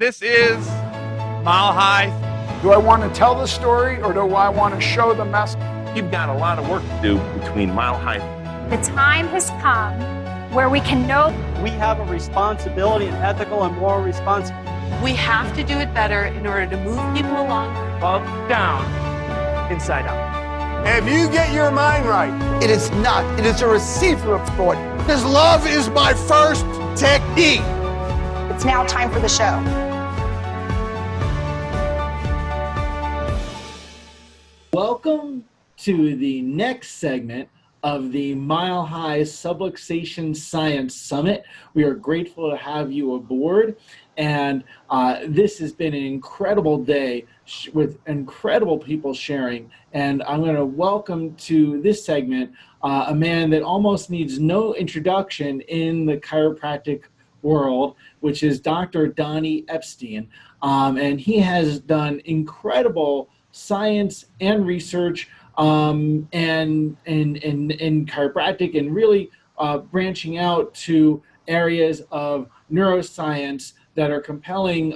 This is Mile High. Do I want to tell the story or do I want to show the message? You've got a lot of work to do between Mile High. The time has come where we can know we have a responsibility, an ethical and moral responsibility. We have to do it better in order to move people along. Up, down, inside out. If you get your mind right, it is not. It is a receiver of thought. Because love is my first technique. It's now time for the show. Welcome to the next segment of the Mile High Subluxation Science Summit. We are grateful to have you aboard, and this has been an incredible day with incredible people sharing, and I'm going to welcome to this segment a man that almost needs no introduction in the chiropractic world, which is Dr. Donny Epstein, and he has done incredible science and research and in chiropractic, and really branching out to areas of neuroscience that are compelling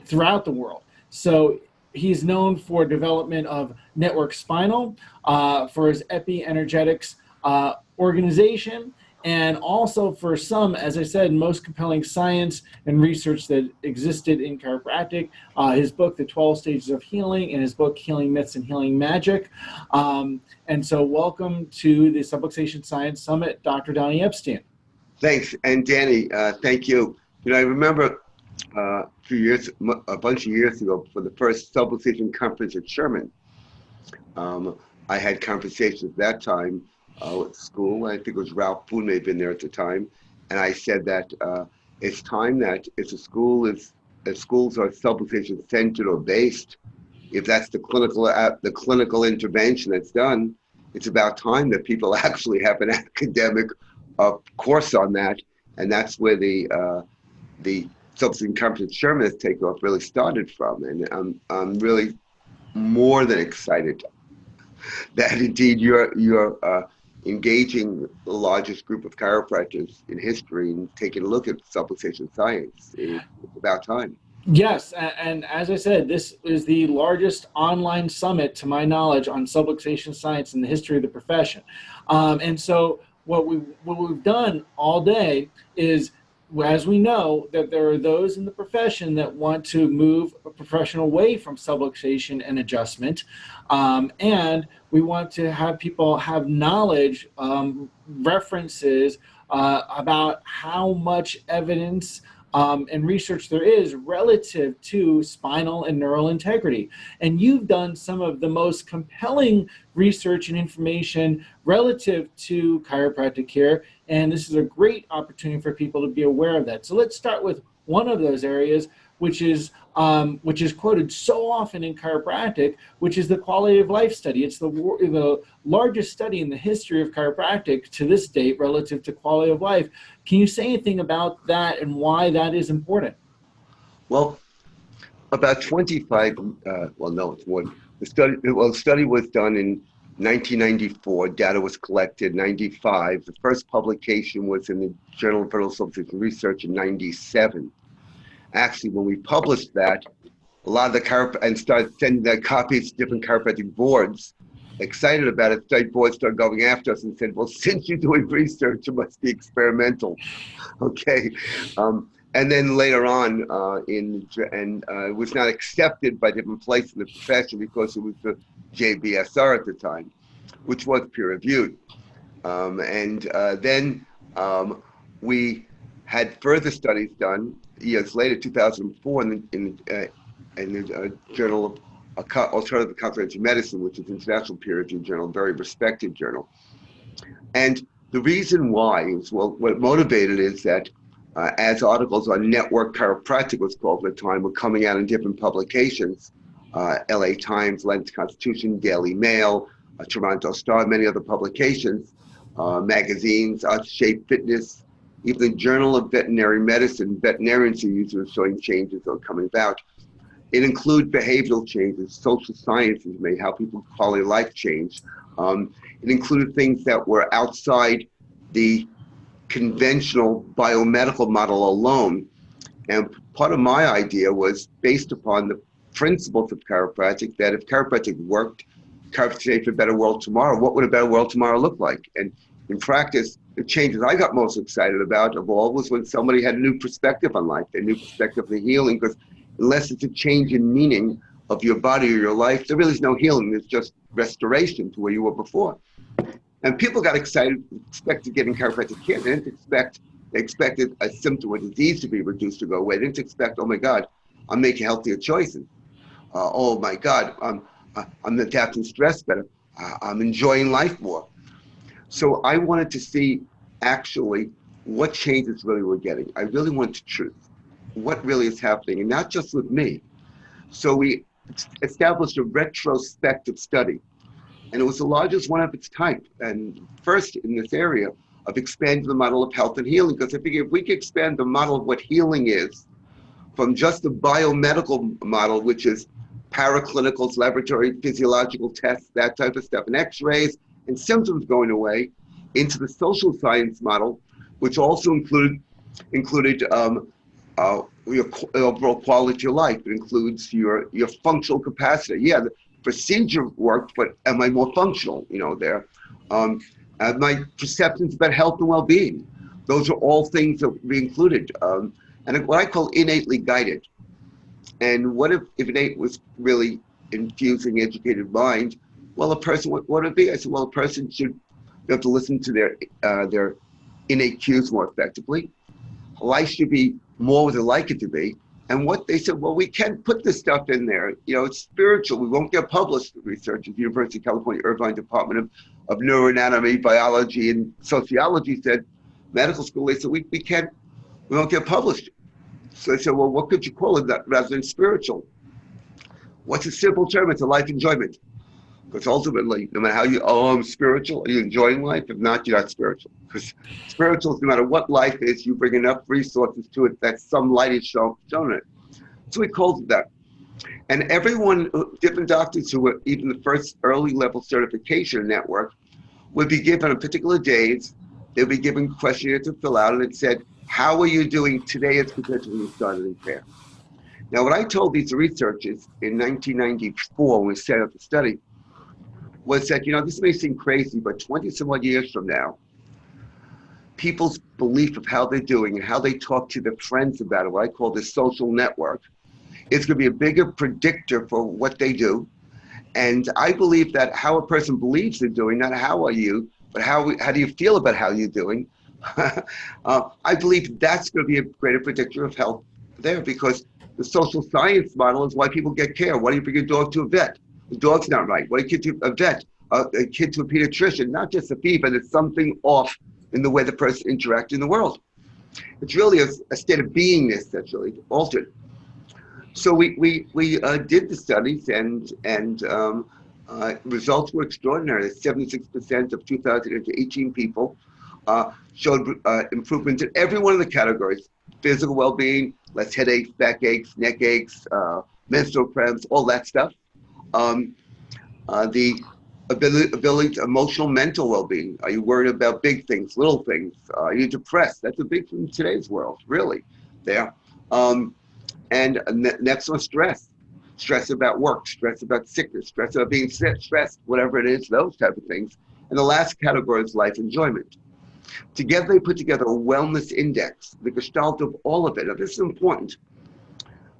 throughout the world. So he's known for development of network spinal, for his epi-energetics organization, and also for some, as I said, most compelling science and research that existed in chiropractic. His book, The 12 Stages of Healing, and his book, Healing Myths and Healing Magic. And so welcome to the Subluxation Science Summit, Dr. Donny Epstein. Thanks. And Danny, thank you. You know, I remember a bunch of years ago, for the first Subluxation conference at Sherman, I had conversations at that time at school. I think it was Ralph Boone may have been there at the time, and I said that it's time that if schools are subluxation centered or based, if that's the clinical intervention that's done, it's about time that people actually have an academic course on that, and that's where the Subluxation conference at Sherman has taken off really started from, and I'm really more than excited that indeed you're engaging the largest group of chiropractors in history and taking a look at subluxation science. It's about time. Yes, and as I said, this is the largest online summit, to my knowledge, on subluxation science in the history of the profession. And so what we've done all day is, as we know, that there are those in the profession that want to move a profession away from subluxation and adjustment, and we want to have people have knowledge, references about how much evidence and research there is relative to spinal and neural integrity. And you've done some of the most compelling research and information relative to chiropractic care, and this is a great opportunity for people to be aware of that. So let's start with one of those areas, which is quoted so often in chiropractic, which is the quality of life study. It's the largest study in the history of chiropractic to this date relative to quality of life. Can you say anything about that and why that is important? Well, about 25, well, no, it's more. The study was done in 1994. Data was collected in 95. The first publication was in the Journal of Federal Subluxation Research in 97. Actually, when we published that, a lot of the and started sending that copies to different chiropractic boards, excited about it, state boards started going after us and said, well, since you're doing research, it must be experimental. Okay. And then later on, it was not accepted by different places in the profession because it was the JBSR at the time, which was peer-reviewed. Then we had further studies done years later, 2004, in the Journal of Alternative Complementary Medicine, which is an international peer-reviewed journal, very respected journal. And the reason why is, well, what motivated is that as articles on network chiropractic was called at the time were coming out in different publications, LA Times, Lens Constitution, Daily Mail, Toronto Star, many other publications, magazines, Shape Fitness, even the Journal of Veterinary Medicine, veterinarians are using showing changes are coming about. It includes behavioral changes, social sciences, how people quality of life change. It included things that were outside the conventional biomedical model alone, and part of my idea was based upon the principles of chiropractic, that if chiropractic worked, chiropractic today for a better world tomorrow, what would a better world tomorrow look like? And in practice, the changes I got most excited about of all was when somebody had a new perspective on life, a new perspective of healing, because unless it's a change in meaning of your body or your life, there really is no healing. There's just restoration to where you were before. And people got excited, expected getting chiropractic care. They expected a symptom or disease to be reduced to go away. They didn't expect, oh my God, I'm making healthier choices. Oh my God, I'm adapting stress better. I'm enjoying life more. So I wanted to see actually what changes really we're getting. I really wanted the truth, what really is happening, and not just with me. So we established a retrospective study, and it was the largest one of its type, and first in this area of expanding the model of health and healing, because I figure if we could expand the model of what healing is from just a biomedical model, which is paraclinicals, laboratory physiological tests, that type of stuff, and x-rays and symptoms going away, into the social science model, which also included your overall quality of life. It includes your functional capacity. Yeah, the procedure worked, but am I more functional? My perceptions about health and well-being. Those are all things that we included. And what I call innately guided. And what if innate was really infusing educated mind? Well, a person, what would it be? I said, well, a person should be able to listen to their innate cues more effectively. Life should be more what they like it to be. And what they said, well, we can put this stuff in there. It's spiritual. We won't get published. Research at the University of California, Irvine Department of Neuroanatomy, Biology, and Sociology said, medical school, they said, we won't get published. So they said, well, what could you call it rather than spiritual? What's a simple term? It's a life enjoyment. Because ultimately, no matter how I'm spiritual, are you enjoying life? If not, you're not spiritual. Because spiritual is no matter what life is, you bring enough resources to it that some light is shown in it. So we called it that. And everyone, different doctors who were even the first early level certification network, would be given on particular days, they'd be given questionnaires to fill out, and it said, how are you doing today as compared to when you started in care? Now, what I told these researchers in 1994 when we set up the study was that, this may seem crazy, but 20 some odd years from now, people's belief of how they're doing and how they talk to their friends about it, what I call the social network, is going to be a bigger predictor for what they do. And I believe that how a person believes they're doing, not how are you, but how do you feel about how you're doing, I believe that's going to be a greater predictor of health there, because the social science model is why people get care. Why do you bring your dog to a vet? The dog's not right. Why do you kid to a vet? A kid to a pediatrician, not just a fever, there's something off in the way the person interacts in the world. It's really a state of beingness that's really altered. So we did the studies, and results were extraordinary. 76% of 2018 people showed improvements in every one of the categories: physical well-being, less headaches, backaches, neck aches, menstrual cramps, all that stuff. The ability to emotional, mental well-being. Are you worried about big things, little things? Are you depressed? That's a big thing in today's world, really, there. And next one, stress. Stress about work, stress about sickness, stress about being sick, stressed, whatever it is, those type of things. And the last category is life enjoyment. Together, they put together a wellness index, the gestalt of all of it. Now, this is important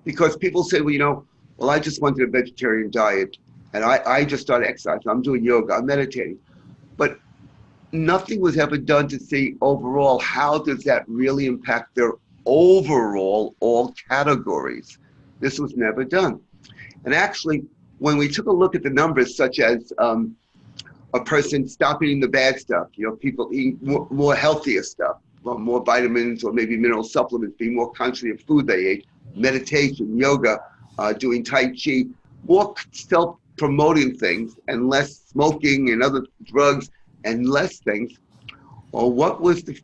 because people say, well, I just wanted a vegetarian diet, and I just started exercising. I'm doing yoga, I'm meditating. But nothing was ever done to see overall how does that really impact their overall all categories. This was never done. And actually, when we took a look at the numbers, such as a person stop eating the bad stuff, people eating more healthier stuff, more vitamins or maybe mineral supplements, being more conscious of food they ate, meditation, yoga, doing Tai Chi, more self-promoting things and less smoking and other drugs and less things. Well, what was the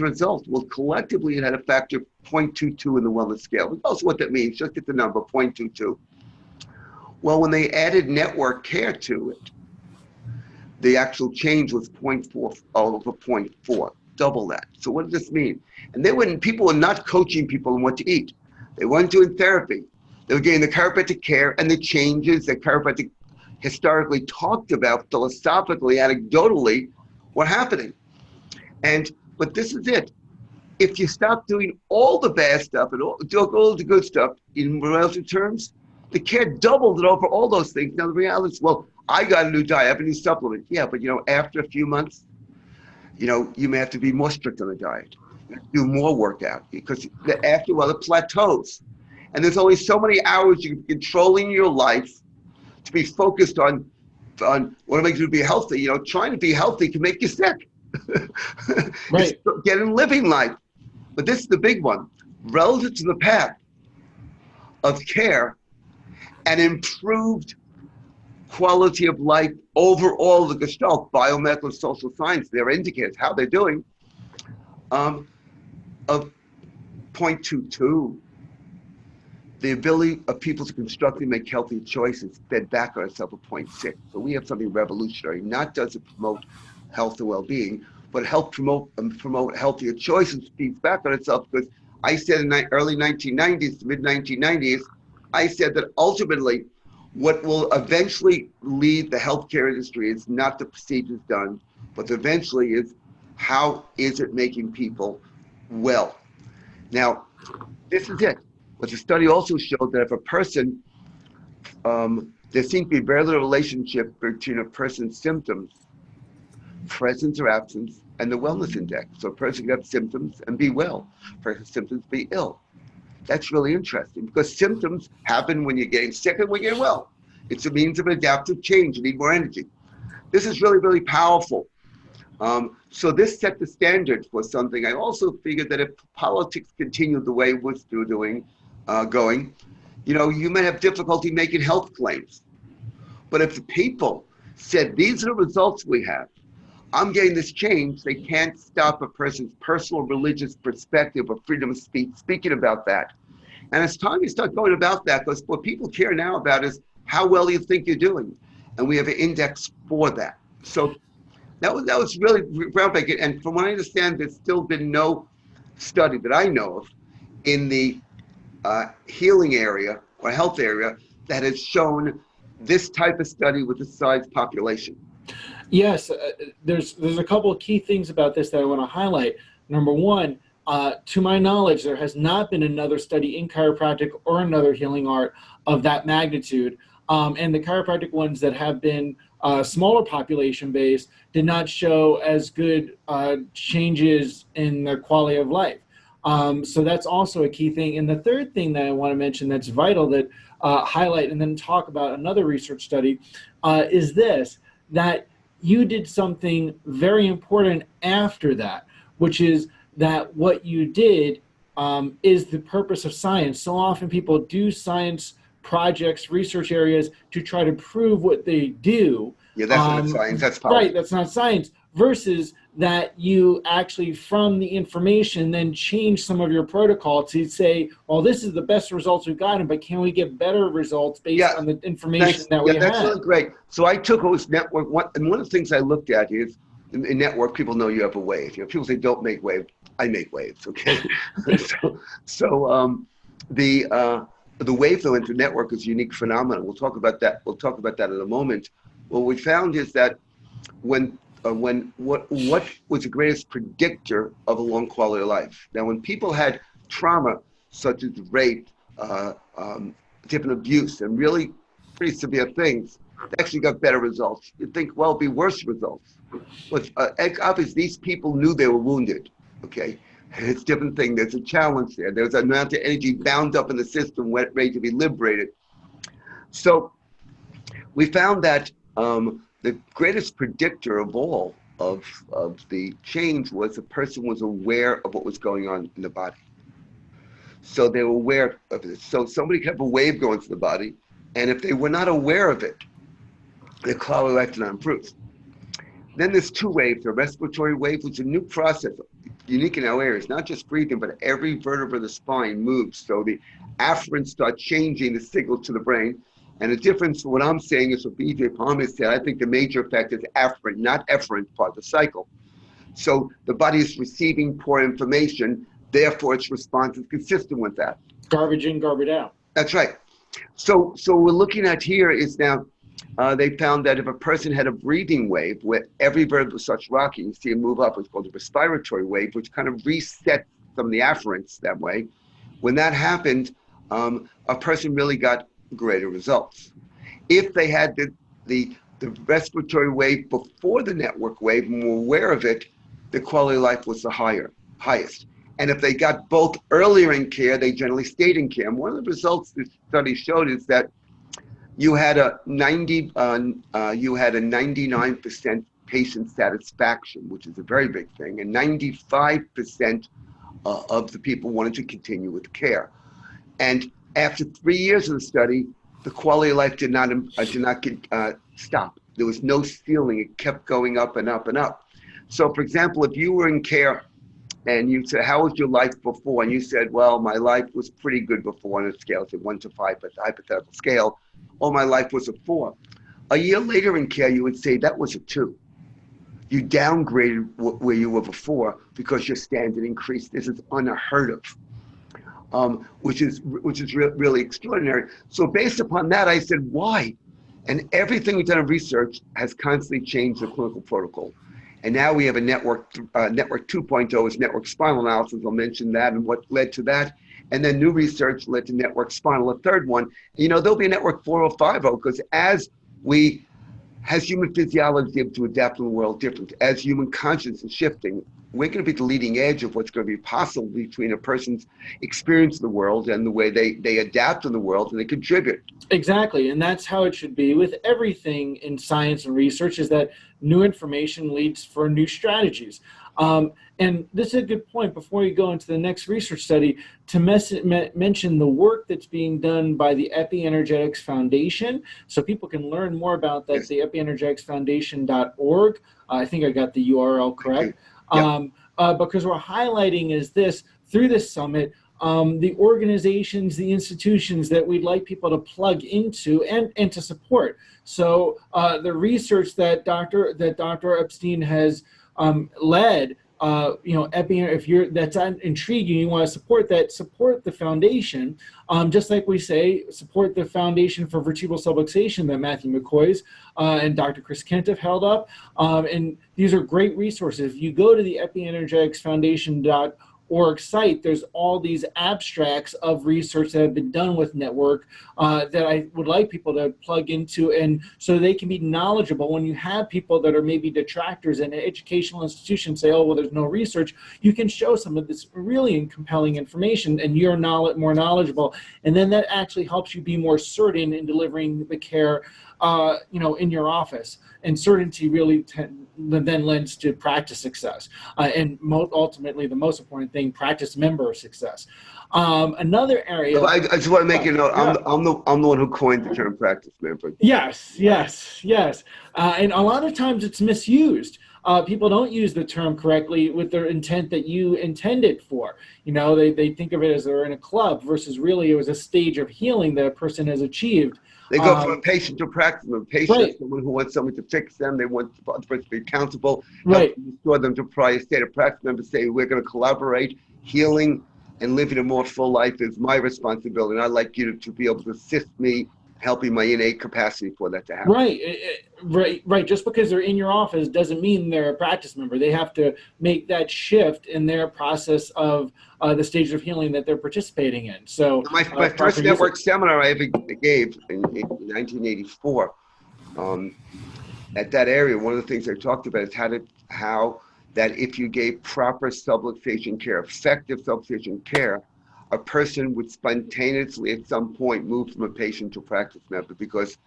result? Well, collectively, it had a factor of 0.22 in the wellness scale. Regardless of what that means, just get the number, 0.22. Well, when they added network care to it, the actual change was 0.4 over 0.4, double that. So what does this mean? And people were not coaching people on what to eat. They weren't doing therapy. They were getting the chiropractic care and the changes that chiropractic historically talked about philosophically, anecdotally, were happening. But this is it. If you stop doing all the bad stuff and do all the good stuff in relative terms, the care doubled it over all those things. Now the reality is, well, I got a new diet, I have a new supplement. Yeah, but after a few months, you may have to be more strict on the diet, do more workout, because after a while it plateaus. And there's only so many hours you're controlling your life to be focused on what makes you to be healthy. Trying to be healthy can make you sick. Right. Get in living life. But this is the big one. Relative to the path of care and improved quality of life overall, the Gestalt, biomedical, social science, their indicators, how they're doing, of 0.22. The ability of people to constructively make healthy choices fed back on itself at 0.6. So we have something revolutionary. Not does it promote health and well-being, but help promote healthier choices, feeds back on itself. Because I said in the early 1990s to mid 1990s, I said that ultimately what will eventually lead the healthcare industry is not the procedures done, but eventually is how is it making people well. Now, this is it. But the study also showed that if a person, there seems to be very little relationship between a person's symptoms, presence or absence, and the wellness index. So a person can have symptoms and be well, a person's symptoms be ill. That's really interesting because symptoms happen when you're getting sick and when you're getting well. It's a means of adaptive change. You need more energy. This is really, really powerful. So this set the standard for something. I also figured that if politics continued the way it was going, you may have difficulty making health claims. But if the people said, these are the results we have, I'm getting this change, they can't stop a person's personal religious perspective or freedom of speech speaking about that. And it's time you start going about that, because what people care now about is how well you think you're doing. And we have an index for that. So that was really groundbreaking. And from what I understand, there's still been no study that I know of in the healing area or health area that has shown this type of study with this size population. Yes, there's a couple of key things about this that I want to highlight. Number one, to my knowledge, there has not been another study in chiropractic or another healing art of that magnitude. And the chiropractic ones that have been smaller population based did not show as good changes in their quality of life. So that's also a key thing. And the third thing that I want to mention that's vital that highlight and then talk about another research study is this, that you did something very important after that, which is that what you did is the purpose of science. So often people do science projects, research areas to try to prove what they do. Yeah, that's not science, that's politics. Right, that's not science. Versus that you actually, from the information, then change some of your protocol to say, well, this is the best results we've gotten, but can we get better results based on the information that we have? That's really great. So I took Host Network, and one of the things I looked at is, in network, people know you have a wave. People say don't make waves. I make waves, okay? The wave flow into network is a unique phenomenon. We'll talk about that in a moment. What we found is that what was the greatest predictor of a long quality of life? Now, when people had trauma, such as rape, different abuse, and really pretty severe things, they actually got better results. You'd think, well, it'd be worse results. But obviously, these people knew they were wounded, okay? And it's a different thing. There's a challenge there. There's an amount of energy bound up in the system ready to be liberated. So we found that the greatest predictor of all of the change was a person was aware of what was going on in the body. So they were aware of it. So somebody could have a wave going through the body, and if they were not aware of it, their quality of life did not improve. Then there's two waves. The respiratory wave, which is a new process, unique in our areas, not just breathing, but every vertebra of the spine moves. So the afferents start changing the signal to the brain. And the difference, what I'm saying is what B.J. Palmer said, I think the major effect is afferent, not efferent part of the cycle. So the body is receiving poor information, therefore its response is consistent with that. Garbage in, garbage out. That's right. So we're looking at here is now, they found that if a person had a breathing wave where every vertebra starts rocking, you see it move up, it's called a respiratory wave, which kind of resets some of the afferents that way. When that happened, a person really got greater results. If they had the respiratory wave before the network wave and were aware of it, the quality of life was the highest. And if they got both earlier in care, they generally stayed in care. And one of the results this study showed is that you had a 99% patient satisfaction, which is a very big thing, and 95% of the people wanted to continue with care. And after 3 years of the study, the quality of life did not stop. There was no ceiling. It kept going up and up and up. So, for example, if you were in care and you said, how was your life before? And you said, well, my life was pretty good before on a scale, say 1 to 5, but the hypothetical scale, or my life was a 4. A year later in care, you would say that was a 2. You downgraded where you were before because your standard increased. This is unheard of, which is really extraordinary. So based upon that, I said, why? And everything we've done in research has constantly changed the clinical protocol. And now we have a network 2.0 is network spinal analysis. I'll mention that and what led to that. And then new research led to network spinal, a third one. You know, there'll be a network 4.0, because as human physiology able to adapt in the world different, as human consciousness is shifting, we're going to be the leading edge of what's going to be possible between a person's experience of the world and the way they adapt in the world and they contribute. Exactly, and that's how it should be with everything in science and research, is that new information leads for new strategies. And this is a good point before you go into the next research study to mention the work that's being done by the Epienergetics Foundation. So people can learn more about that, yes. The epienergeticsfoundation.org. I think I got the URL correct. Yep. Because we're highlighting is this, through this summit, the organizations, the institutions that we'd like people to plug into and to support. So the research that Dr. Epstein has led, if that's intriguing, you want to support that, support the foundation. Just like we say, support the Foundation for Vertebral Subluxation that Matthew McCoy's and Dr. Chris Kent have held up. And these are great resources. If you go to the epienergeticsfoundation.org site, there's all these abstracts of research that have been done with network that I would like people to plug into, and so they can be knowledgeable. When you have people that are maybe detractors in an educational institution say, oh, well, there's no research, you can show some of this really compelling information and you're more knowledgeable, and then that actually helps you be more certain in delivering the care in your office. And certainty really then lends to practice success. And ultimately, the most important thing, practice member success. Another area. I just want to make you know, I'm the one who coined the term practice member. Yes. And a lot of times it's misused. People don't use the term correctly with their intent that you intend it for. You know, they think of it as they're in a club versus really it was a stage of healing that a person has achieved. They go from a patient to a practice. A patient is someone who wants someone to fix them. They want the person to be accountable. Right. Restore them to prior state. A practice member say, we're going to collaborate. Healing and living a more full life is my responsibility. And I'd like you to be able to assist me, helping my innate capacity for that to happen. Right. Just because they're in your office doesn't mean they're a practice member. They have to make that shift in their process of the stage of healing that they're participating in. So my first network seminar I ever gave in 1984, at that area, one of the things I talked about is how that if you gave proper subluxation care, effective subluxation care, a person would spontaneously at some point move from a patient to a practice member, because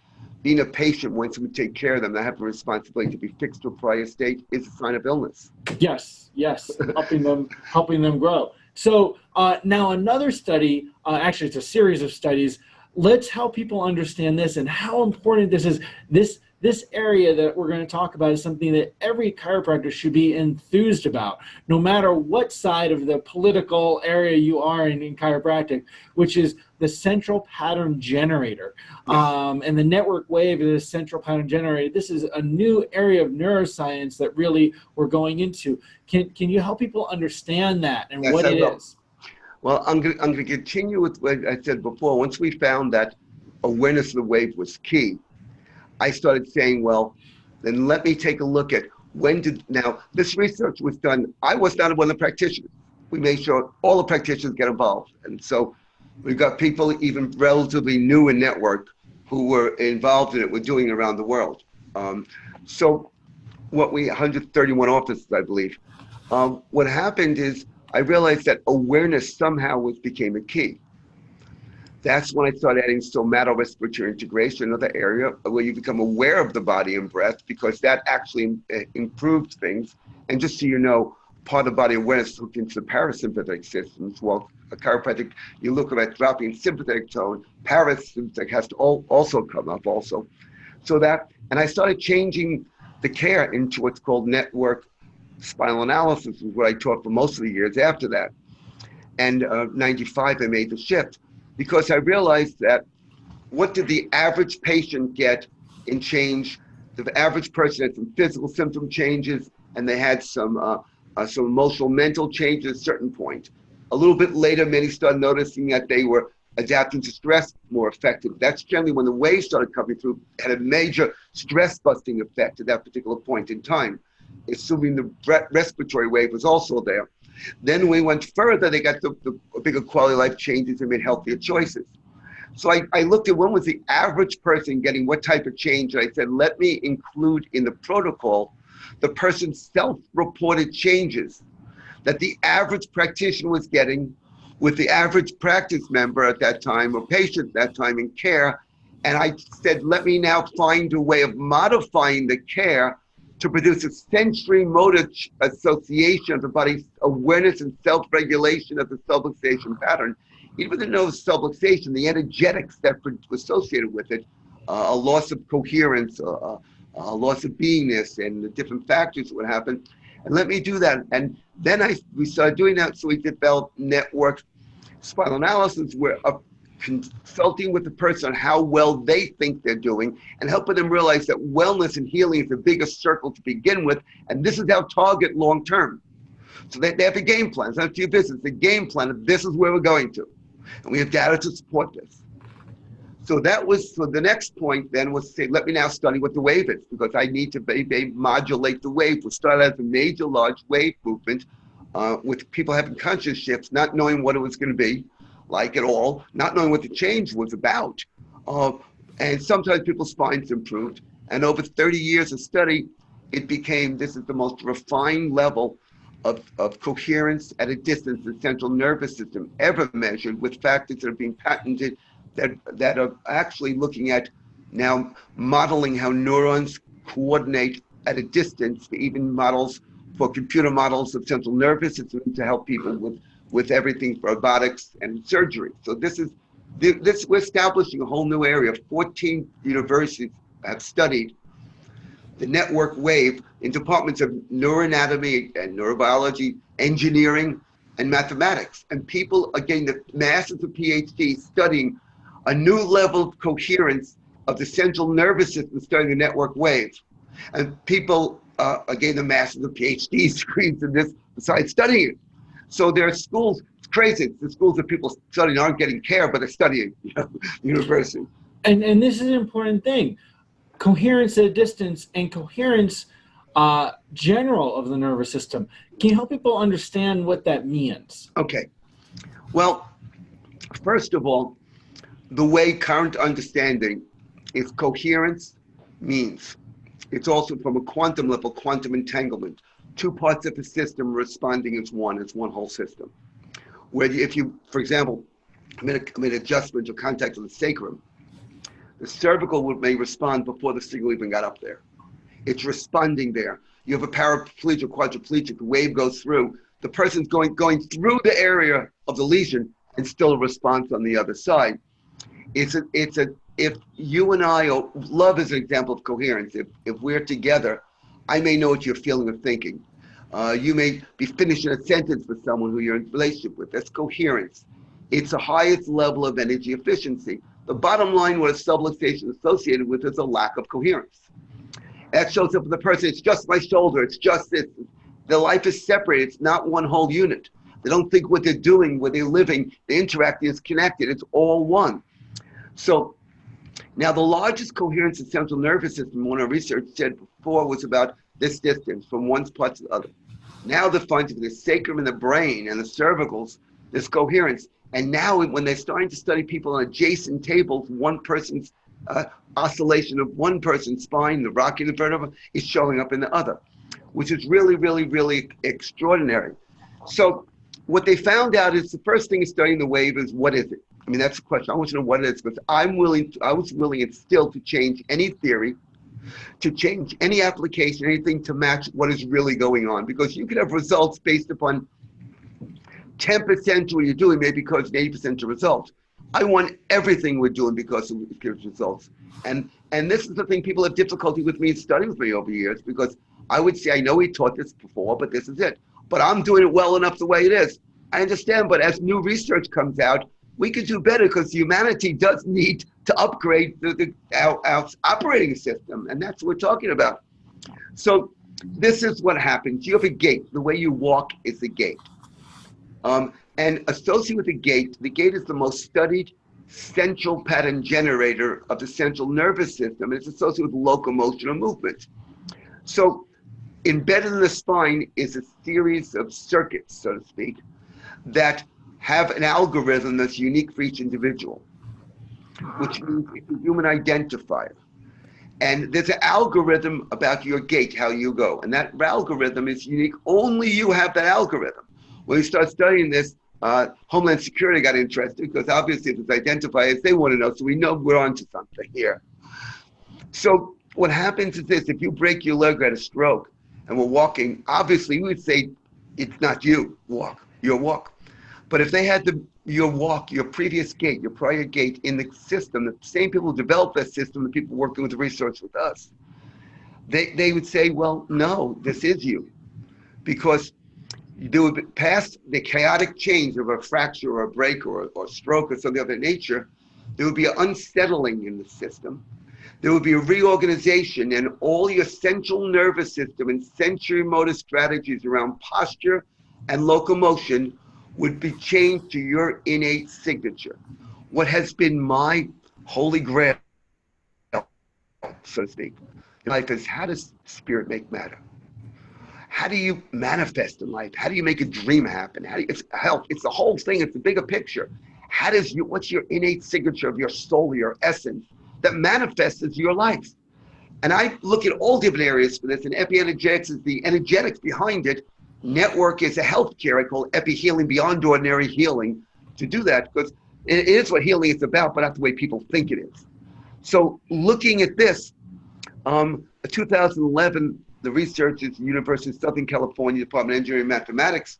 being a patient, once we take care of them, they have the responsibility to be fixed to a prior state, is a sign of illness. Yes, helping them grow. So now another study, actually it's a series of studies. Let's help people understand this and how important this is. This area that we're going to talk about is something that every chiropractor should be enthused about, no matter what side of the political area you are in chiropractic, which is the central pattern generator. And the network wave is a central pattern generator. This is a new area of neuroscience that really we're going into. Can you help people understand that and what it is? Well, I'm going to continue with what I said before. Once we found that awareness of the wave was key, I started saying, well, then let me take a look at now this research was done. I was not one of the practitioners. We made sure all the practitioners get involved. And so we've got people even relatively new in network who were involved in it, were doing it around the world. So 131 offices, I believe. What happened is I realized that awareness somehow became a key. That's when I started adding somato-respiratory integration, another area where you become aware of the body and breath, because that actually improves things. And just so you know, part of body awareness hooked into the parasympathetic systems. Well, a chiropractic, you look at dropping sympathetic tone, parasympathetic has to also come up also. So and I started changing the care into what's called network spinal analysis, is what I taught for most of the years after that. And 95, I made the shift, because I realized that what did the average patient get in change? The average person had some physical symptom changes, and they had some emotional, mental changes at a certain point. A little bit later, many started noticing that they were adapting to stress more effectively. That's generally when the wave started coming through, had a major stress-busting effect at that particular point in time, assuming the respiratory wave was also there. Then we went further, they got the bigger quality of life changes and made healthier choices. So I looked at when was the average person getting what type of change, and I said, let me include in the protocol the person's self-reported changes that the average practitioner was getting with the average practice member at that time, or patient at that time in care. And I said, let me now find a way of modifying the care to produce a sensory motor association of the body's awareness and self-regulation of the subluxation pattern. Even though the subluxation, the energetics that were associated with it, a loss of coherence, a loss of beingness, and the different factors that would happen. And let me do that. And then we started doing that, so we developed network spinal analysis, where consulting with the person on how well they think they're doing, and helping them realize that wellness and healing is the biggest circle to begin with, and this is our target long term. So they have a game plan. It's not your business. The game plan of this is where we're going to, and we have data to support this. So the next point then was to say, let me now study what the wave is, because I need to modulate the wave. We started as a major large wave movement with people having conscious shifts, not knowing what it was going to be like at all, not knowing what the change was about. And sometimes people's spines improved. And over 30 years of study, it became, this is the most refined level of coherence at a distance the central nervous system ever measured, with factors that are being patented that are actually looking at now modeling how neurons coordinate at a distance, even models for computer models of central nervous system to help people with everything for robotics and surgery. So we're establishing a whole new area. 14 universities have studied the network wave in departments of neuroanatomy and neurobiology, engineering, and mathematics. And people, again, the masses of PhDs studying a new level of coherence of the central nervous system, studying the network wave. And people, again, the masses of PhD degrees in this besides studying it. So there are schools, it's crazy, the schools that people studying aren't getting care, but they're studying, university. And this is an important thing. Coherence at a distance and coherence general of the nervous system. Can you help people understand what that means? Okay. Well, first of all, the way current understanding is coherence means it's also from a quantum level, quantum entanglement. Two parts of the system responding as one whole system. Where if you, for example, made adjustment or contact with the sacrum, the cervical may respond before the signal even got up there. It's responding there. You have a paraplegic, quadriplegic, the wave goes through. The person's going through the area of the lesion and still a response on the other side. If you and I, love is an example of coherence. If we're together, I may know what you're feeling or thinking. You may be finishing a sentence with someone who you're in a relationship with. That's coherence. It's the highest level of energy efficiency. The bottom line, what a subluxation is associated with, is a lack of coherence. That shows up in the person. It's just my shoulder. It's just this. The life is separated. It's not one whole unit. They don't think what they're doing, where they're living, they're interacting is connected. It's all one. So now the largest coherence of central nervous system, one of our research said before, was about this distance from one spot to the other. Now they're finding the sacrum in the brain and the cervicals, this coherence. And now when they're starting to study people on adjacent tables, one person's oscillation of one person's spine, the rocking the vertebra, is showing up in the other, which is really, really, really extraordinary. So what they found out is the first thing is studying the wave is, what is it? I mean, that's the question. I want to know what it is, because I was willing and still to change any theory, to change any application, anything to match what is really going on. Because you can have results based upon 10% of what you're doing, maybe because 80% of results. I want everything we're doing because it gives results. And this is the thing people have difficulty with me studying with me over years, because I would say, I know we taught this before, but this is it. But I'm doing it well enough the way it is. I understand, but as new research comes out, we could do better, because humanity does need to upgrade our operating system, and that's what we're talking about. So this is what happens. You have a gait. The way you walk is a gait. And associated with the gait is the most studied central pattern generator of the central nervous system, and it's associated with locomotion or movement. So embedded in the spine is a series of circuits, so to speak, that have an algorithm that's unique for each individual, which means it's a human identifier. And there's an algorithm about your gait, how you go. And that algorithm is unique. Only you have that algorithm. When you start studying this, Homeland Security got interested, because obviously if it's identifiers, they want to know. So we know we're onto something here. So what happens is this: if you break your leg or had a stroke and we're walking, obviously we would say it's not you, your walk. But if they had your walk, your previous gait, your prior gait in the system, the same people who developed that system, the people working with the research with us, they would say, well, no, this is you. Because there would be, past the chaotic change of a fracture or a break or stroke or something of that nature, there would be an unsettling in the system. There would be a reorganization, and all your central nervous system and sensory motor strategies around posture and locomotion would be changed to your innate signature. What has been my holy grail, so to speak, in life is, how does spirit make matter? How do you manifest in life? How do you make a dream happen? It's health. It's the whole thing. It's the bigger picture. What's your innate signature of your soul, your essence, that manifests as your life? And I look at all different areas for this, and epi-energetics is the energetics behind it. Network is a healthcare I call epi-healing, beyond ordinary healing, to do that, because it is what healing is about, but not the way people think it is. So looking at this, 2011, the researchers at the University of Southern California, Department of Engineering and Mathematics,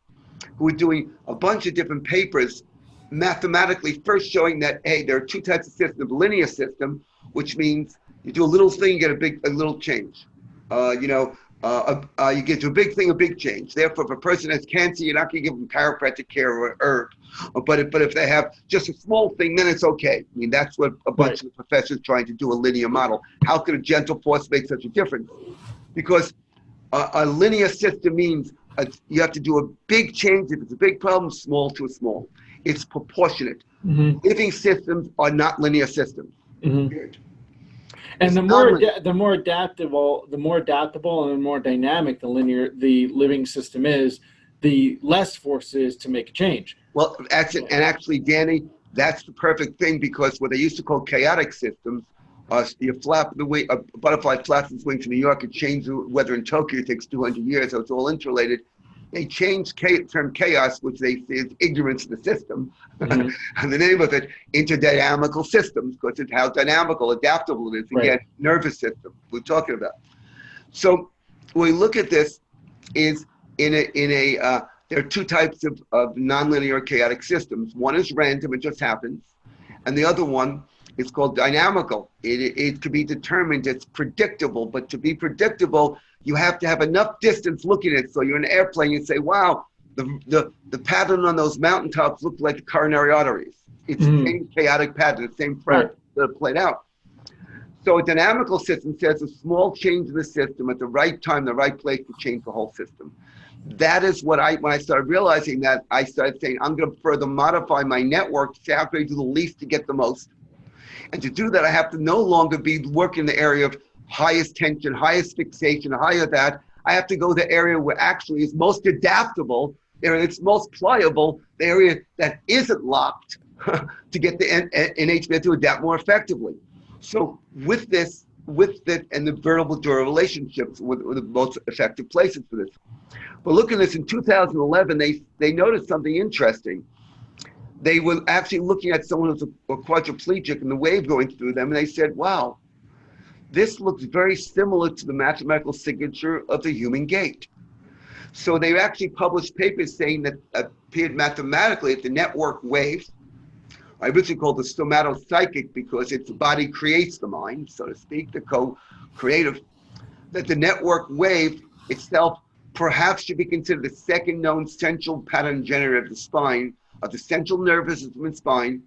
who were doing a bunch of different papers, mathematically first showing that, hey, there are two types of system: the linear system, which means you do a little thing, you get a little change. You get to a big thing, a big change. Therefore, if a person has cancer, you're not going to give them chiropractic care or herb. But if they have just a small thing, then it's okay. I mean, that's what a bunch of professors trying to do, a linear model. How could a gentle force make such a difference? Because a linear system means you have to do a big change. If it's a big problem, small to a small. It's proportionate. Mm-hmm. Living systems are not linear systems. Mm-hmm. And the more adaptable and the more dynamic the living system is, the less force is to make a change. Well, and actually, Danny, that's the perfect thing, because what they used to call chaotic systems, you flap the wing, a butterfly flaps its wings to New York, it changes the weather in Tokyo, it takes 200 years, so it's all interrelated. They changed the term chaos, which they say is ignorance in the system, mm-hmm. and the name of it, into dynamical systems, because it's how dynamical, adaptable it is. Again, nervous system we're talking about. So when we look at this, is there are two types of nonlinear chaotic systems. One is random, it just happens, and the other one is called dynamical. It can be determined, it's predictable, but to be predictable, you have to have enough distance looking at it. So you're in an airplane, you say, wow, the pattern on those mountaintops look like the coronary arteries. It's the same chaotic pattern, the same fractures that are played out. So a dynamical system says a small change in the system at the right time, the right place to change the whole system. that is what when I started realizing that, I started saying, I'm going to further modify my network to how can I do the least to get the most. And to do that, I have to no longer be working in the area of highest tension, highest fixation, higher that. I have to go to the area where actually is most adaptable, the area that's most pliable, the area that isn't locked to get the NHB to adapt more effectively. So with this, and the variable-dura relationships were the most effective places for this. But look at this, in 2011, they noticed something interesting. They were actually looking at someone who's a quadriplegic and the wave going through them, and they said, wow, this looks very similar to the mathematical signature of the human gait. So they actually published papers saying that appeared mathematically that the network wave, I originally called the somatopsychic because it's the body creates the mind, so to speak, the co-creative, that the network wave itself perhaps should be considered the second known central pattern generator of the spine, of the central nervous system and spine,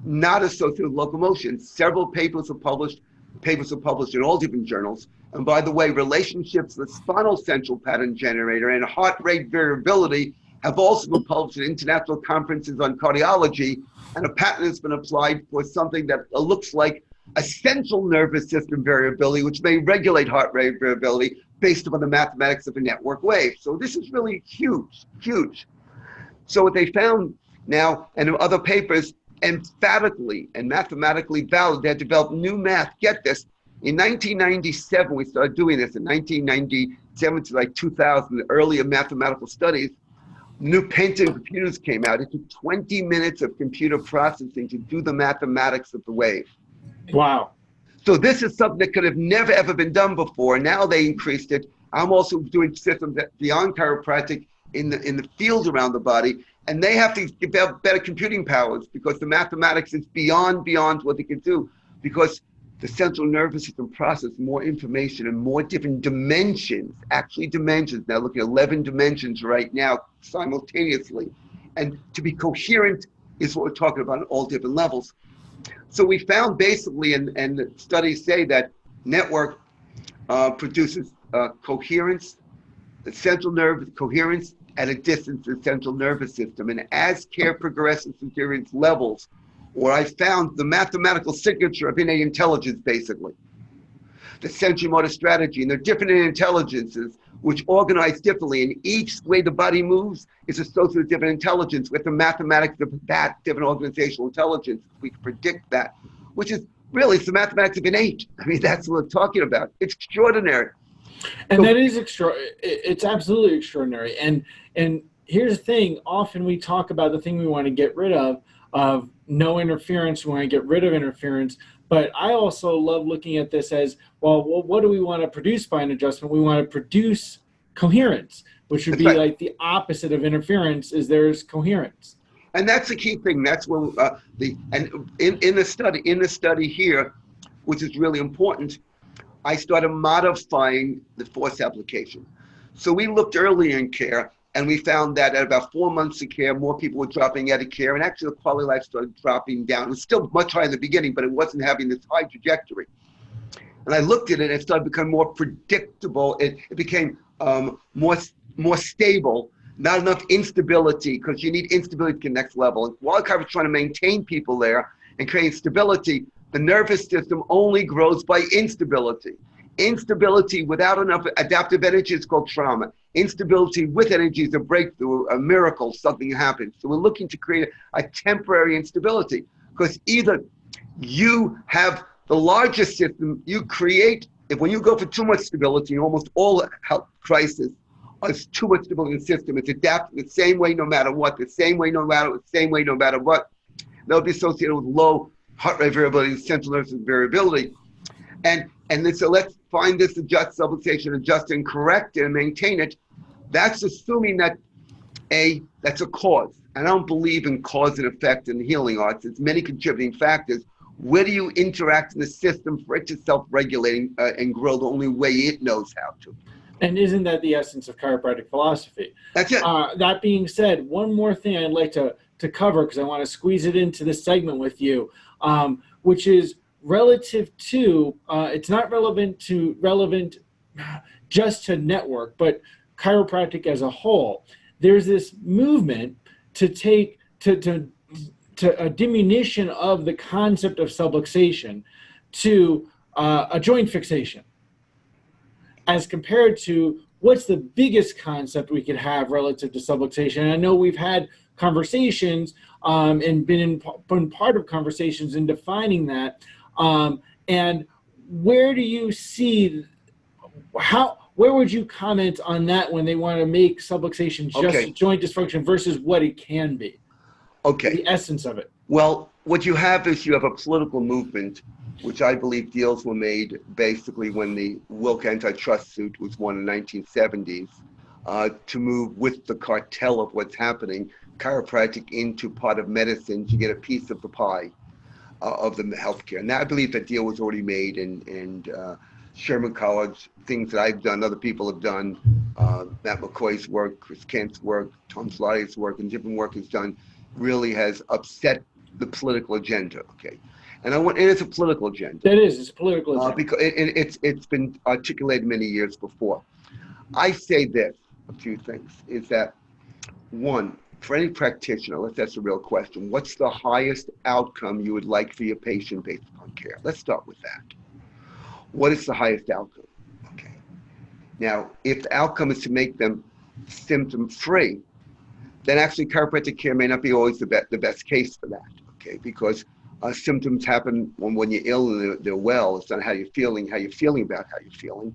not associated with locomotion. Several papers were published in all different journals. And by the way, relationships with spinal central pattern generator and heart rate variability have also been published in international conferences on cardiology, and a patent has been applied for something that looks like a central nervous system variability, which may regulate heart rate variability based upon the mathematics of a network wave. So this is really huge, huge. So what they found now, and in other papers, emphatically and mathematically valid, they had developed new math. Get this, in 1997, we started doing this. In 1997 to like 2000, the earlier mathematical studies, new Pentium computers came out. It took 20 minutes of computer processing to do the mathematics of the wave. Wow. So this is something that could have never, ever been done before. Now they increased it. I'm also doing systems that beyond chiropractic in the field around the body, and they have to develop better computing powers because the mathematics is beyond what they can do, because the central nervous system processes more information and more different dimensions, actually dimensions. Now looking at 11 dimensions right now simultaneously. And to be coherent is what we're talking about at all different levels. So we found basically, and the studies say that network produces coherence, the central nervous coherence at a distance to the central nervous system. And as care progresses to different levels, or I found the mathematical signature of innate intelligence, basically. The sensory motor strategy, and they're different innate intelligences, which organize differently, and each way the body moves is associated with different intelligence, with the mathematics of that different organizational intelligence. We can predict that, which is really, it's the mathematics of innate. I mean, that's what we're talking about. It's extraordinary. And So, that is it's absolutely extraordinary. And here's the thing, often we talk about the thing we want to get rid of no interference, we want to get rid of interference. But I also love looking at this as, well, what do we want to produce by an adjustment? We want to produce coherence, which would be right. like the opposite of interference, is there's coherence. And that's the key thing. That's where in the study here, which is really important, I started modifying the force application. So we looked earlier in care, and we found that at about 4 months of care, more people were dropping out of care, and actually the quality of life started dropping down. It was still much higher in the beginning, but it wasn't having this high trajectory. And I looked at it, and it started becoming more predictable. It became more stable, not enough instability, because you need instability to the next level. And while I was trying to maintain people there and create stability, the nervous system only grows by instability. Instability without enough adaptive energy is called trauma. Instability with energy is a breakthrough, a miracle, something happens. So we're looking to create a temporary instability, because either you have the largest system, you create, when you go for too much stability, almost all health crisis is too much stability in the system. It's adapting the same way no matter what, the same way no matter what. They'll be associated with low heart rate variability, central nervous variability. And then so let's find this subluxation, adjust and correct it and maintain it. That's assuming that that's a cause. I don't believe in cause and effect in the healing arts. It's many contributing factors. Where do you interact in the system for it to self-regulating and grow the only way it knows how to? And isn't that the essence of chiropractic philosophy? That's it. That being said, one more thing I'd like to cover, because I want to squeeze it into this segment with you, which is relative to, it's not relevant just to network, but chiropractic as a whole, there's this movement to take to a diminution of the concept of subluxation to a joint fixation, as compared to what's the biggest concept we could have relative to subluxation. And I know we've had conversations and been part of conversations in defining that. And where do you see, where would you comment on that when they want to make subluxation just joint dysfunction versus what it can be? Okay. The essence of it. Well, what you have is you have a political movement, which I believe deals were made basically when the Wilk antitrust suit was won in the 1970s, to move with the cartel of what's happening, chiropractic into part of medicine to get a piece of the pie of the healthcare. And I believe that deal was already made, and Sherman College, things that I've done, other people have done, Matt McCoy's work, Chris Kent's work, Tom Slattery's work, and different work is done, really has upset the political agenda. Okay. And it's a political agenda. It's a political agenda. Because it's been articulated many years before. I say this, a few things, is that one, for any practitioner, let's ask a real question. What's the highest outcome you would like for your patient based upon care? Let's start with that. What is the highest outcome? Okay. Now, if the outcome is to make them symptom-free, then actually chiropractic care may not be always the best case for that, okay? Because symptoms happen when you're ill and they're well. It's not how you're feeling about how you're feeling.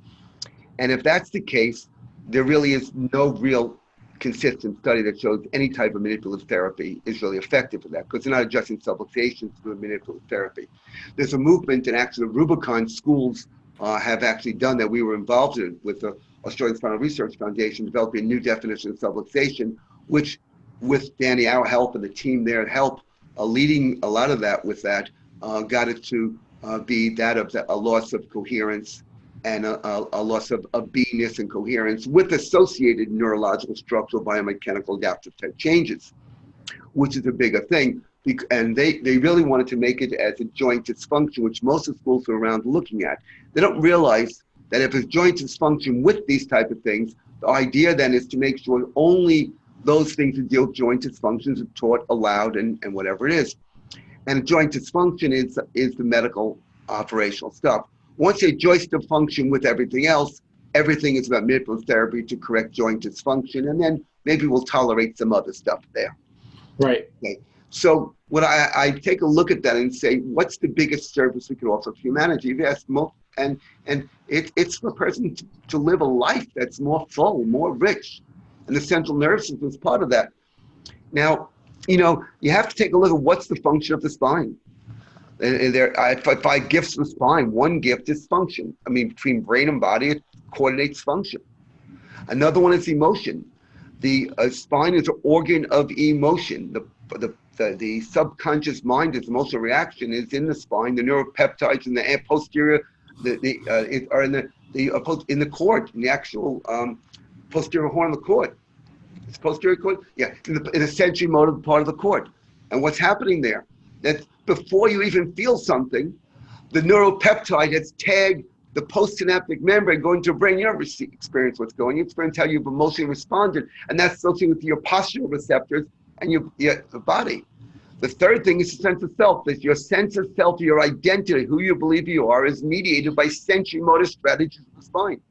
And if that's the case, there really is no real consistent study that shows any type of manipulative therapy is really effective for that, because they're not adjusting subluxation through manipulative therapy. There's a movement, and actually the Rubicon schools have actually done that. We were involved in with the Australian Spinal Research Foundation, developing a new definition of subluxation, which with Danny, our help, and the team there help, leading a lot of that with that, got it to be that of a loss of coherence and a loss of beingness and coherence with associated neurological, structural, biomechanical, adaptive type changes, which is a bigger thing. And they really wanted to make it as a joint dysfunction, which most of the schools are around looking at. They don't realize that if it's joint dysfunction with these type of things, the idea then is to make sure only those things that deal with joint dysfunctions are taught, allowed, and whatever it is. And a joint dysfunction is the medical operational stuff. Once a joint dysfunction with everything else, everything is about manipulative therapy to correct joint dysfunction, and then maybe we'll tolerate some other stuff there. Right. Okay. So when I take a look at that and say, what's the biggest service we could offer to humanity? Yes, and it's for a person to live a life that's more full, more rich. And the central nervous system is part of that. Now, you have to take a look at what's the function of the spine. And there are 5 gifts of the spine. One gift is function. I mean, between brain and body, it coordinates function. Another one is emotion. The spine is an organ of emotion. The subconscious mind, its emotional reaction, is in the spine. The neuropeptides in the posterior are in the cord, in the actual posterior horn of the cord. It's posterior cord? Yeah, in the sensory motor part of the cord. And what's happening there? That before you even feel something, the neuropeptide has tagged the postsynaptic membrane going to your brain. You don't experience what's going on. You experience how you've emotionally responded. And that's associated with your postural receptors and your body. The third thing is the sense of self. That your sense of self, your identity, who you believe you are, is mediated by sensory motor strategies of the spine.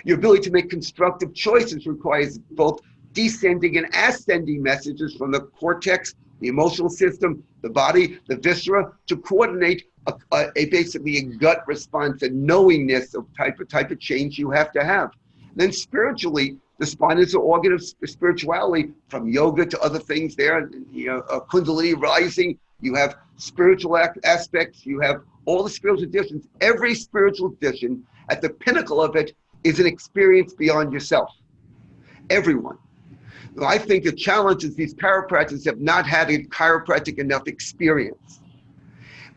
Your ability to make constructive choices requires both descending and ascending messages from the cortex, the emotional system, the body, the viscera, to coordinate basically a gut response, a knowingness of type of change you have to have. Then spiritually, the spine is an organ of spirituality, from yoga to other things there, Kundalini rising. You have spiritual aspects. You have all the spiritual traditions. Every spiritual tradition, at the pinnacle of it, is an experience beyond yourself. Everyone. I think the challenge is these chiropractors have not had a chiropractic enough experience.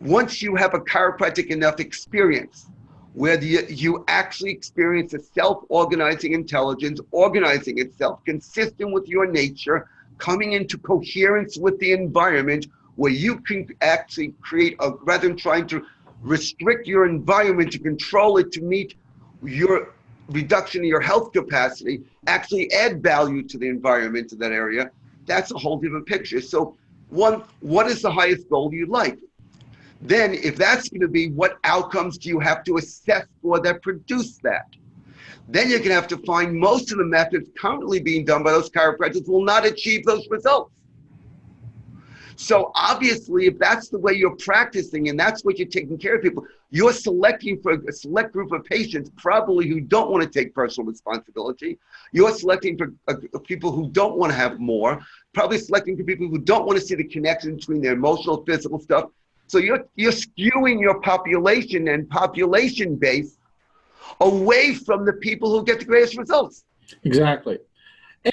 Once you have a chiropractic enough experience, where you actually experience a self-organizing intelligence, organizing itself, consistent with your nature, coming into coherence with the environment, where you can actually create, rather than trying to restrict your environment to control it to meet your reduction in your health capacity actually add value to the environment in that area, that's a whole different picture. So what is the highest goal you'd like? Then if that's going to be what outcomes do you have to assess for that produce that? Then you're going to have to find most of the methods currently being done by those chiropractors will not achieve those results. So obviously, if that's the way you're practicing and that's what you're taking care of people, you're selecting for a select group of patients probably who don't want to take personal responsibility. You're selecting for people who don't want to have more, probably selecting for people who don't want to see the connection between their emotional, physical stuff. So you're skewing your population and population base away from the people who get the greatest results. Exactly.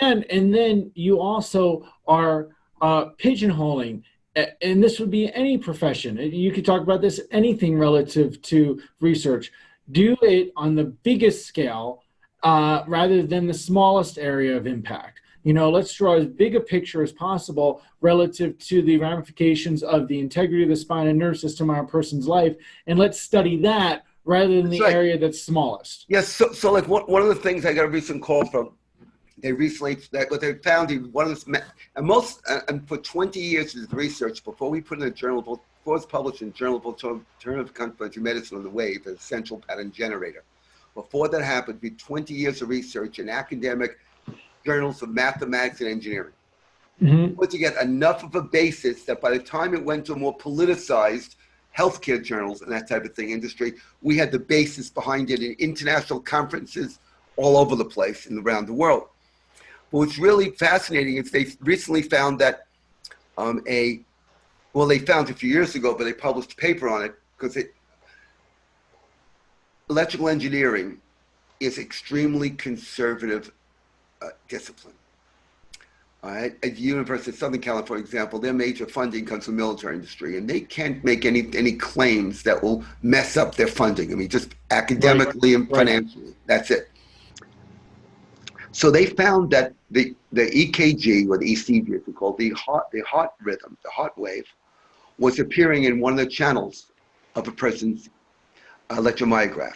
And then you also are pigeonholing, and this would be any profession. You could talk about this, anything relative to research. Do it on the biggest scale rather than the smallest area of impact. You know, let's draw as big a picture as possible relative to the ramifications of the integrity of the spine and nerve system on a person's life, and let's study that rather than the area that's smallest. Yes, so like one of the things I got a recent call from, they recently, that what they found in one of the, and for 20 years of research, before we put in a journal, before it's published in Journal of Complementary Medicine on the Wave, the essential pattern generator. Before that happened, we 20 years of research in academic journals of mathematics and engineering. But to get enough of a basis that by the time it went to more politicized healthcare journals and that type of thing industry, we had the basis behind it in international conferences all over the place and around the world. But what's really fascinating is they recently found that they found a few years ago, but they published a paper on it because electrical engineering is extremely conservative discipline. At the University of Southern California, for example, their major funding comes from the military industry, and they can't make any claims that will mess up their funding. I mean, just academically and financially, that's it. So they found that the EKG, or the ECG, as we call it, the heart rhythm, the heart wave, was appearing in one of the channels of a person's electromyograph.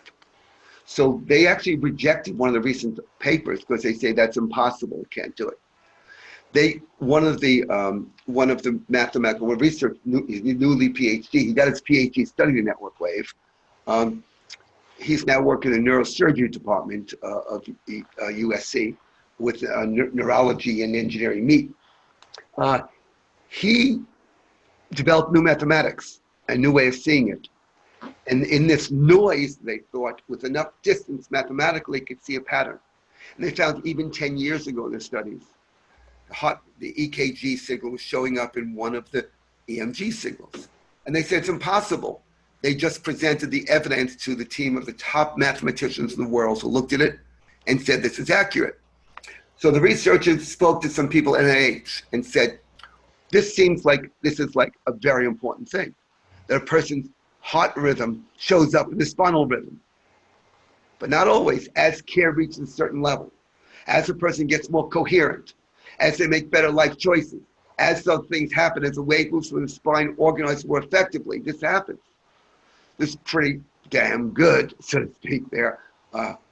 So they actually rejected one of the recent papers because they say that's impossible, can't do it. One of the mathematical research, newly PhD, he got his PhD studying the network wave. He's now working in the neurosurgery department of USC with neurology and engineering meet. He developed new mathematics, a new way of seeing it. And in this noise, they thought, with enough distance mathematically, could see a pattern. And they found even 10 years ago in their studies, the EKG signal was showing up in one of the EMG signals. And they said it's impossible. They just presented the evidence to the team of the top mathematicians in the world who looked at it and said this is accurate. So the researchers spoke to some people at NIH and said, this seems like this is like a very important thing, that a person's heart rhythm shows up in the spinal rhythm. But not always. As care reaches a certain level, as a person gets more coherent, as they make better life choices, as those things happen, as the wave moves from the spine organized more effectively, this happens. This is pretty damn good, so to speak there.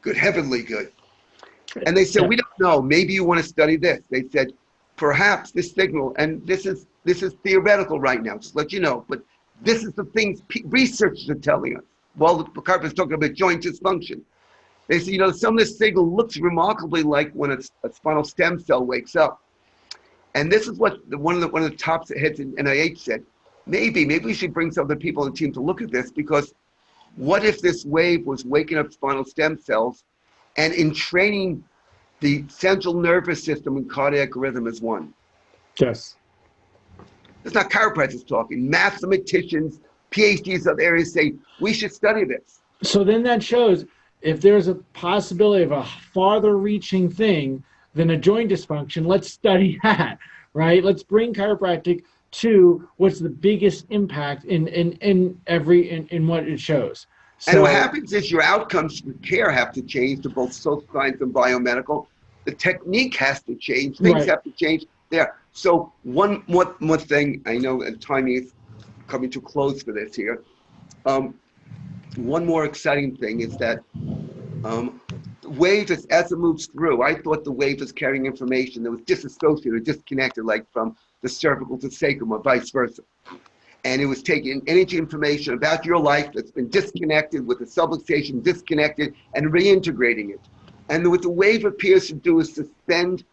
Good, heavenly good. And they said, we don't know, maybe you want to study this. They said, perhaps this signal, and this is theoretical right now, just to let you know, but this is the things researchers are telling us. While the chiropractors talking about joint dysfunction. They say, you know, some of this signal looks remarkably like when a spinal stem cell wakes up. And this is what one of the top heads in NIH said. Maybe we should bring some of the people on the team to look at this, because what if this wave was waking up spinal stem cells and in training the central nervous system and cardiac rhythm as one? Yes. It's not chiropractors talking. Mathematicians, PhDs of areas say, we should study this. So then that shows if there's a possibility of a farther reaching thing than a joint dysfunction, let's study that, right? Let's bring chiropractic to what's the biggest impact in what it shows. So, and what happens is your outcomes for care have to change to both social science and biomedical. The technique has to change. Things have to change there. So one more thing, I know, and timing is coming to close for this here. One more exciting thing is that wave as it moves through. I thought the wave was carrying information that was disassociated or disconnected, like from the cervical to sacrum or vice versa. And it was taking energy information about your life that's been disconnected with the subluxation, disconnected, and reintegrating it. And what the wave appears to do is suspend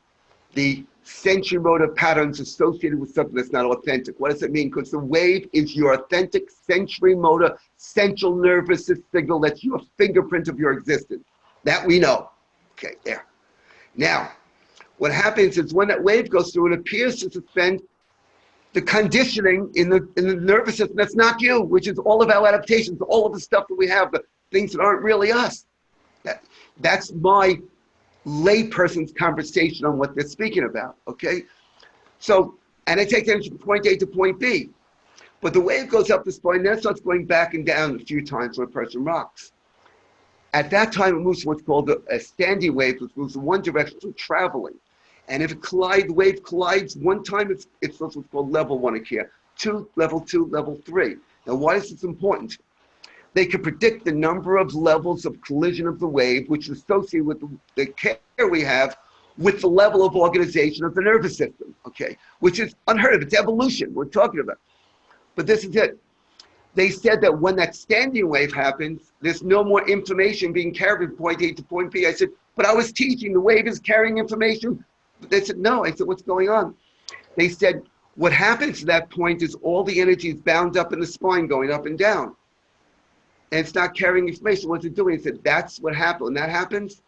the sensory motor patterns associated with something that's not authentic. What does it mean? Because the wave is your authentic sensory motor central nervous system signal. That's your fingerprint of your existence. That we know. Okay, there. Now, what happens is when that wave goes through, it appears to suspend the conditioning in the nervous system that's not you, which is all of our adaptations, all of the stuff that we have, the things that aren't really us. That's my layperson's conversation on what they're speaking about, okay? So, and I take them from point A to point B. But the wave goes up the spine, then it starts going back and down a few times when a person rocks. At that time, it moves to what's called a standing wave, which moves in one direction, so traveling. And if the wave collides one time, it's what's called level 1 of care. 2, level 2, level 3. Now, why is this important? They can predict the number of levels of collision of the wave, which is associated with the care we have with the level of organization of the nervous system, okay? Which is unheard of. It's evolution we're talking about. But this is it. They said that when that standing wave happens, there's no more information being carried from point A to point B. I said, but I was teaching the wave is carrying information. They said, no. I said, what's going on? They said, what happens at that point is all the energy is bound up in the spine going up and down. And it's not carrying information. What's it doing? He said, that's what happened. When that happens,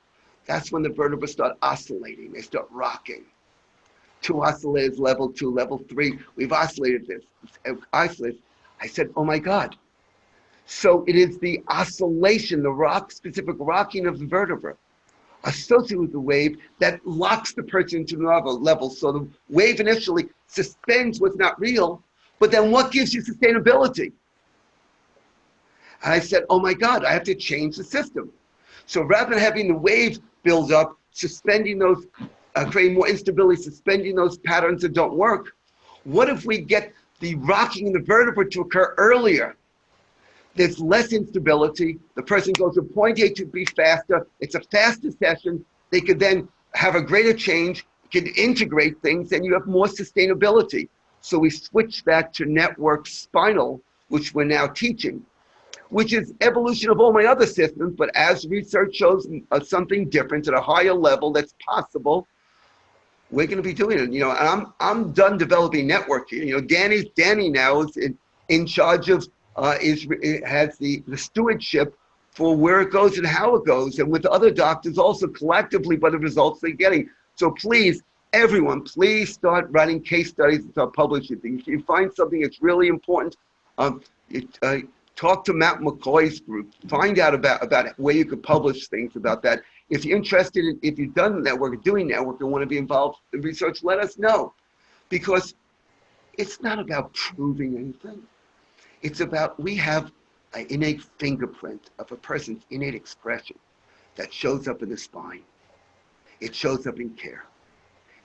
that's when the vertebrae start oscillating. They start rocking. 2 oscillators, level 2, level 3. We've oscillated this. Oscillated. I said, oh my God. So it is the oscillation, the specific rocking of the vertebra associated with the wave that locks the person into another level. So the wave initially suspends what's not real, but then what gives you sustainability? And I said, oh my God, I have to change the system. So rather than having the wave build up, suspending those, creating more instability, suspending those patterns that don't work, what if we get the rocking in the vertebra to occur earlier? There's less instability. The person goes from point A to B faster. It's a faster session. They could then have a greater change, can integrate things, and you have more sustainability. So we switch that to network spinal, which we're now teaching, which is evolution of all my other systems, but as research shows something different at a higher level that's possible, we're going to be doing it. You know, and I'm done developing network here. You know, Danny now is in charge of has the stewardship for where it goes and how it goes, and with other doctors also collectively by the results they're getting. So please, everyone, please start writing case studies and start publishing things. If you find something that's really important, talk to Matt McCoy's group. Find out about where you could publish things about that. If you're interested in, if you've done network, doing network, and want to be involved in research, let us know. Because it's not about proving anything. It's about, we have an innate fingerprint of a person's innate expression that shows up in the spine. It shows up in care.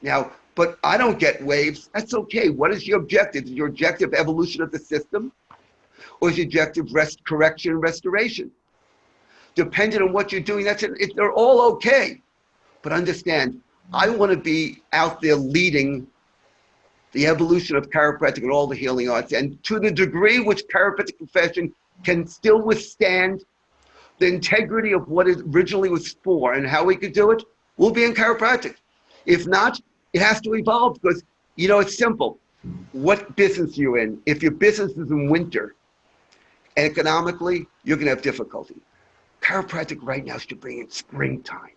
Now, but I don't get waves. That's okay. What is your objective? Is your objective evolution of the system? Or is your objective correction and restoration? Depending on what you're doing, they're all okay. But understand, I want to be out there leading the evolution of chiropractic and all the healing arts. And to the degree which chiropractic profession can still withstand the integrity of what it originally was for and how we could do it, we'll be in chiropractic. If not, it has to evolve because, you know, it's simple. What business you're in, if your business is in winter, economically, you're going to have difficulty. Chiropractic right now should bring in springtime.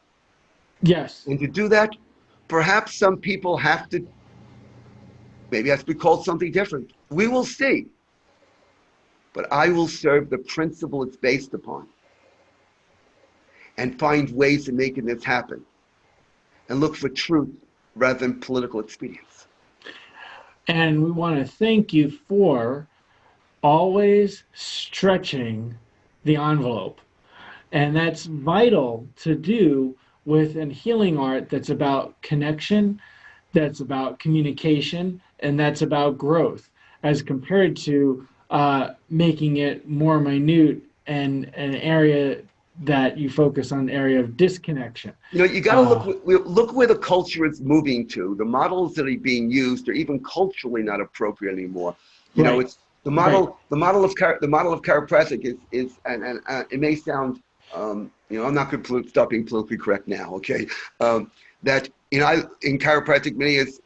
Yes. And to do that, perhaps some people have to, maybe it has to be called something different. We will see. But I will serve the principle it's based upon and find ways of making this happen and look for truth rather than political expedience. And we want to thank you for always stretching the envelope. And that's vital to do with a healing art that's about connection, that's about communication, and that's about growth, as compared to making it more minute and an area that you focus on the area of disconnection. You know, you got to look where the culture is moving to. The models that are being used are even culturally not appropriate anymore. You know, it's the model. Right. The model of chiropractic is and it may sound, you know, I'm not going to stop being politically correct now. Okay, that, you know, in chiropractic many is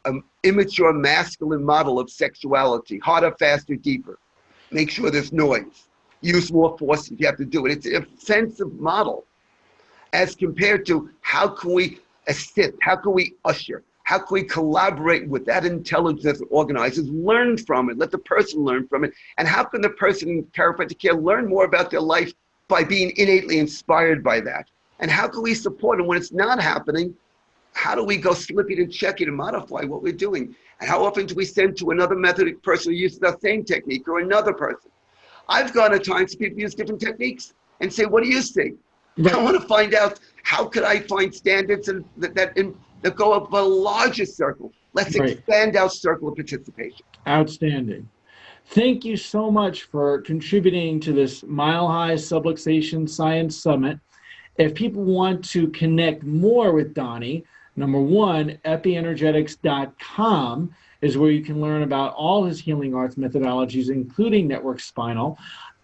an immature masculine model of sexuality, harder, faster, deeper. Make sure there's noise. Use more force if you have to do it. It's an offensive model as compared to how can we assist, how can we usher, how can we collaborate with that intelligence that organizers, learn from it, let the person learn from it, and how can the person in chiropractic care learn more about their life by being innately inspired by that? And how can we support them when it's not happening? How do we go slipping and checking and modify what we're doing? And how often do we send to another methodic person who uses that same technique or another person? I've gone at times to people use different techniques and say, what do you see? I want to find out, how could I find standards that go up a larger circle? Let's expand our circle of participation. Outstanding. Thank you so much for contributing to this Mile High Subluxation Science Summit. If people want to connect more with Donny, number one, epienergetics.com is where you can learn about all his healing arts methodologies, including network spinal.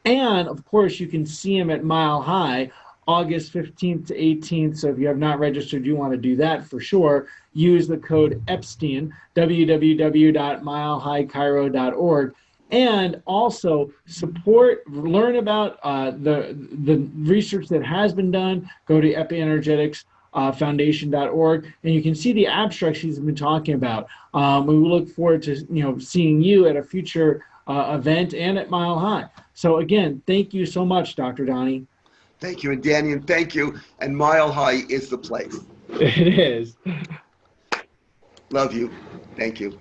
And of course, you can see him at Mile High, August 15th to 18th. So if you have not registered, you want to do that for sure. Use the code Epstein, www.milehighchiro.org. And also learn about the research that has been done. Go to epienergeticsfoundation.org, and you can see the abstracts he's been talking about. We will look forward to seeing you at a future event and at Mile High. So again, thank you so much, Dr. Donny. Thank you, and Danny, and thank you. And Mile High is the place. It is. Love you. Thank you.